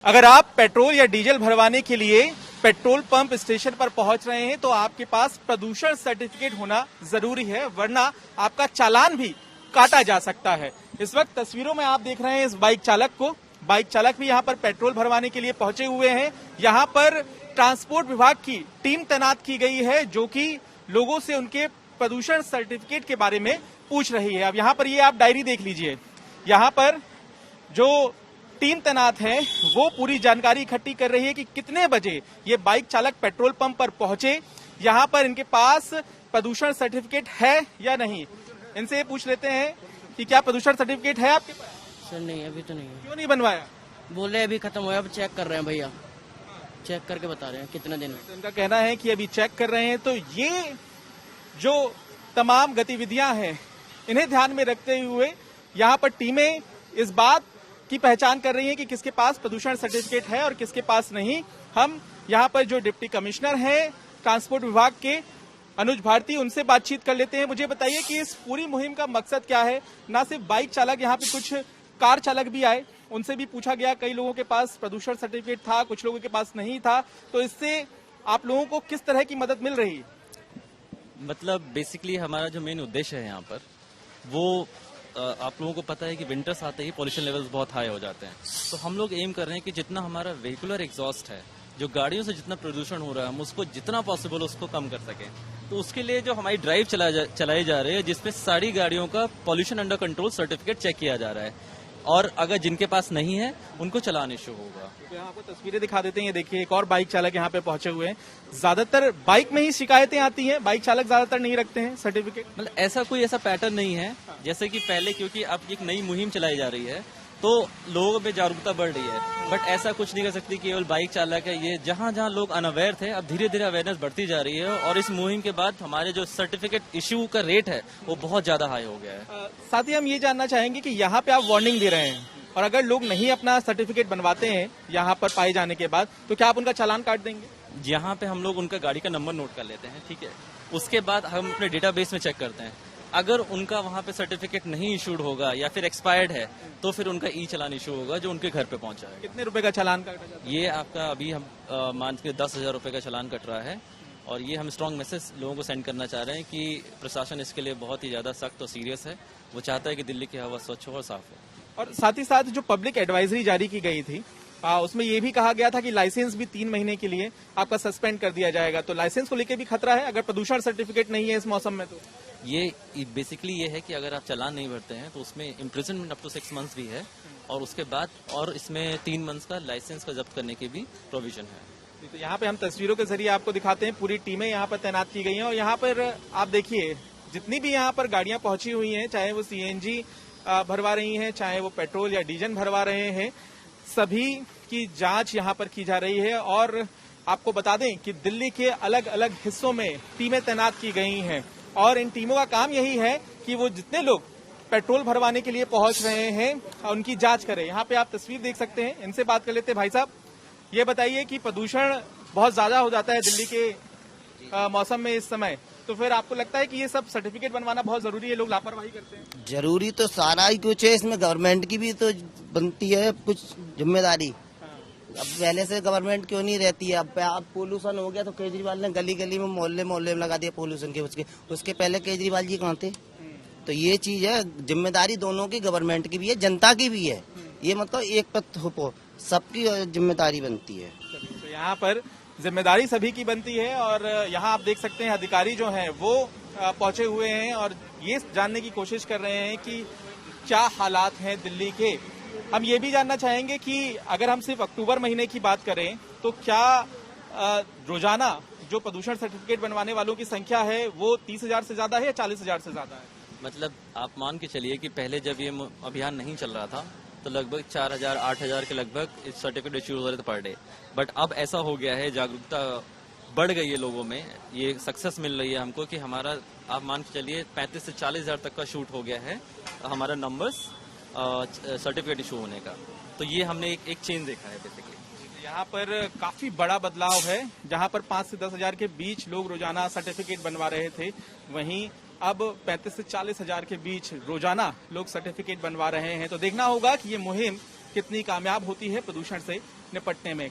अगर आप पेट्रोल या डीजल भरवाने के लिए पेट्रोल पंप स्टेशन पर पहुंच रहे हैं तो आपके पास प्रदूषण सर्टिफिकेट होना जरूरी है, वरना आपका चालान भी काटा जा सकता है। इस वक्त तस्वीरों में आप देख रहे हैं इस बाइक चालक को। बाइक चालक भी यहां पर पेट्रोल भरवाने के लिए पहुंचे हुए हैं। यहां पर ट्रांसपोर्ट विभाग की टीम तैनात की गई है जो कि लोगों से उनके प्रदूषण सर्टिफिकेट के बारे में पूछ रही है। अब यहाँ पर ये आप डायरी देख लीजिए। यहाँ पर जो टीम तैनात है वो पूरी जानकारी इकट्ठी कर रही है कि कितने बजे ये बाइक चालक पेट्रोल पंप पर पहुंचे, यहाँ पर इनके पास प्रदूषण सर्टिफिकेट है या नहीं। इनसे पूछ लेते हैं कि क्या प्रदूषण सर्टिफिकेट है आपके पास? सर नहीं, अभी तो नहीं है। क्यों नहीं बनवाया? बोले अभी खत्म हुआ, अब चेक कर रहे हैं भैया, चेक करके बता रहे हैं कितने दिन में। तो इनका कहना है कि अभी चेक कर रहे हैं। तो ये जो तमाम गतिविधियां हैं इन्हें ध्यान में रखते हुए यहाँ पर टीमें इस बात की पहचान कर रही है कि किसके पास प्रदूषण सर्टिफिकेट है और किसके पास नहीं। हम यहाँ पर जो डिप्टी कमिश्नर हैं ट्रांसपोर्ट विभाग के अनुज भारती, उनसे बातचीत कर लेते हैं। मुझे बताइए कि इस पूरी मुहिम का मकसद क्या है? ना सिर्फ बाइक चालक, यहाँ पे कुछ कार चालक भी आए, उनसे भी पूछा गया। कई लोगों के पास प्रदूषण सर्टिफिकेट था, कुछ लोगों के पास नहीं था। तो इससे आप लोगों को किस तरह की मदद मिल रही है? मतलब बेसिकली हमारा जो मेन उद्देश्य है यहाँ पर वो आप लोगों को पता है कि विंटर्स आते ही पॉल्यूशन लेवल्स बहुत हाई हो जाते हैं। तो हम लोग एम कर रहे हैं कि जितना हमारा वेहिकुलर एग्जॉस्ट है, जो गाड़ियों से जितना प्रदूषण हो रहा है, हम उसको जितना पॉसिबल उसको कम कर सकें। तो उसके लिए जो हमारी ड्राइव चलाई जा रही है जिसमें सारी गाड़ियों का pollution under control certificate check किया जा रहा है, और अगर जिनके पास नहीं है उनको चलान इश्यू होगा। तो यहाँ आपको तस्वीरें दिखा देते हैं। ये देखिए एक और बाइक चालक यहाँ पे पहुंचे हुए हैं। ज्यादातर बाइक में ही शिकायतें आती हैं, बाइक चालक ज्यादातर नहीं रखते हैं सर्टिफिकेट। मतलब ऐसा कोई पैटर्न नहीं है। जैसे कि पहले क्योंकि अब एक नई मुहिम चलाई जा रही है तो लोगों में जागरूकता बढ़ रही है, बट ऐसा कुछ नहीं कर सकती केवल बाइक चालक है। ये जहाँ जहाँ लोग अनअवेयर थे, अब धीरे धीरे अवेयरनेस बढ़ती जा रही है, और इस मुहिम के बाद हमारे जो सर्टिफिकेट इश्यू का रेट है वो बहुत ज्यादा हाई हो गया है। साथ ही हम ये जानना चाहेंगे कि यहाँ पे आप वार्निंग दे रहे हैं, और अगर लोग नहीं अपना सर्टिफिकेट बनवाते हैं यहाँ पर पाए जाने के बाद, तो क्या आप उनका चालान काट देंगे? यहाँ पे हम लोग उनका गाड़ी का नंबर नोट कर लेते हैं, ठीक है। उसके बाद हम अपने डेटाबेस में चेक करते हैं। अगर उनका वहाँ पे सर्टिफिकेट नहीं इशूड होगा या फिर एक्सपायर्ड है तो फिर उनका ई चालान इशू होगा जो उनके घर पे पहुंचा है। कितने रुपए का चालान काटा जाता है? ये आपका अभी हम मान के 10,000 रुपए का चालान कट रहा है, और ये हम स्ट्रांग मैसेज लोगों को सेंड करना चाह रहे हैं कि प्रशासन इसके लिए बहुत ही ज्यादा सख्त और सीरियस है। वो चाहता है कि दिल्ली की हवा स्वच्छ हो और साफ हो। और साथ ही साथ जो पब्लिक एडवाइजरी जारी की गई थी उसमें ये भी कहा गया था कि लाइसेंस भी 3 महीने के लिए आपका सस्पेंड कर दिया जाएगा। तो लाइसेंस को लेकर भी खतरा है अगर प्रदूषण सर्टिफिकेट नहीं है इस मौसम में? तो ये बेसिकली ये है कि अगर आप चालान नहीं भरते हैं तो उसमें इम्प्रिजनमेंट अप टू 6 मंथ्स भी है, और उसके बाद और इसमें 3 मंथ्स का लाइसेंस का जब्त करने की भी प्रोविजन है। तो यहाँ पे हम तस्वीरों के जरिए आपको दिखाते हैं। पूरी टीमें यहाँ पर तैनात की गई हैं, और यहाँ पर आप देखिए जितनी भी यहाँ पर गाड़ियां पहुंची हुई हैं, चाहे वो सीएनजी भरवा रही हैं, चाहे वो पेट्रोल या डीजल भरवा रहे हैं, सभी की जांच यहाँ पर की जा रही है। और आपको बता दें कि दिल्ली के अलग अलग हिस्सों में टीमें तैनात की गई हैं, और इन टीमों का काम यही है कि वो जितने लोग पेट्रोल भरवाने के लिए पहुंच रहे हैं उनकी जांच करें। यहाँ पे आप तस्वीर देख सकते हैं। इनसे बात कर लेते हैं। भाई साहब, ये बताइए कि प्रदूषण बहुत ज्यादा हो जाता है दिल्ली के मौसम में इस समय, तो फिर आपको लगता है कि ये सब सर्टिफिकेट बनवाना बहुत जरूरी है? लोग लापरवाही करते हैं। जरूरी तो सारा ही कुछ है, इसमें गवर्नमेंट की भी तो बनती है कुछ जिम्मेदारी। अब पहले से गवर्नमेंट क्यों नहीं रहती है? अब पोल्यूशन हो गया तो केजरीवाल ने गली गली में मोहल्ले मोहल्ले में लगा दिया पोल्यूशन के। उसके पहले केजरीवाल जी कहाँ थे? तो ये चीज है, जिम्मेदारी दोनों की, गवर्नमेंट की भी है, जनता की भी है। ये मतलब एक पर सबकी जिम्मेदारी बनती है। तो यहाँ पर जिम्मेदारी सभी की बनती है, और यहाँ आप देख सकते हैं अधिकारी जो हैं वो पहुंचे हुए हैं और ये जानने की कोशिश कर रहे हैं कि क्या हालात हैं दिल्ली के। हम ये भी जानना चाहेंगे कि अगर हम सिर्फ अक्टूबर महीने की बात करें तो क्या रोजाना जो प्रदूषण सर्टिफिकेट बनवाने वालों की संख्या है वो 30,000 से ज्यादा है या 40,000 से ज्यादा है? मतलब आप मान के चलिए कि पहले जब ये अभियान नहीं चल रहा था तो लगभग 4,000 8,000 के लगभग इस सर्टिफिकेट इश्यू हो रहे थे पर डे, बट अब ऐसा हो गया है, जागरूकता बढ़ गई है लोगों में। ये सक्सेस मिल रही है हमको कि हमारा आप मान के चलिए 35 से 40,000 तक का शूट हो गया है हमारा नंबर्स सर्टिफिकेट इशू होने का। तो ये हमने एक चेंज देखा है बेसिकली। यहाँ पर काफी बड़ा बदलाव है। जहाँ पर 5 से 10,000 के बीच लोग रोजाना सर्टिफिकेट बनवा रहे थे, वहीं अब 35 से 40,000 के बीच रोजाना लोग सर्टिफिकेट बनवा रहे हैं। तो देखना होगा कि ये मुहिम कितनी कामयाब होती है प्रदूषण से निपटने में।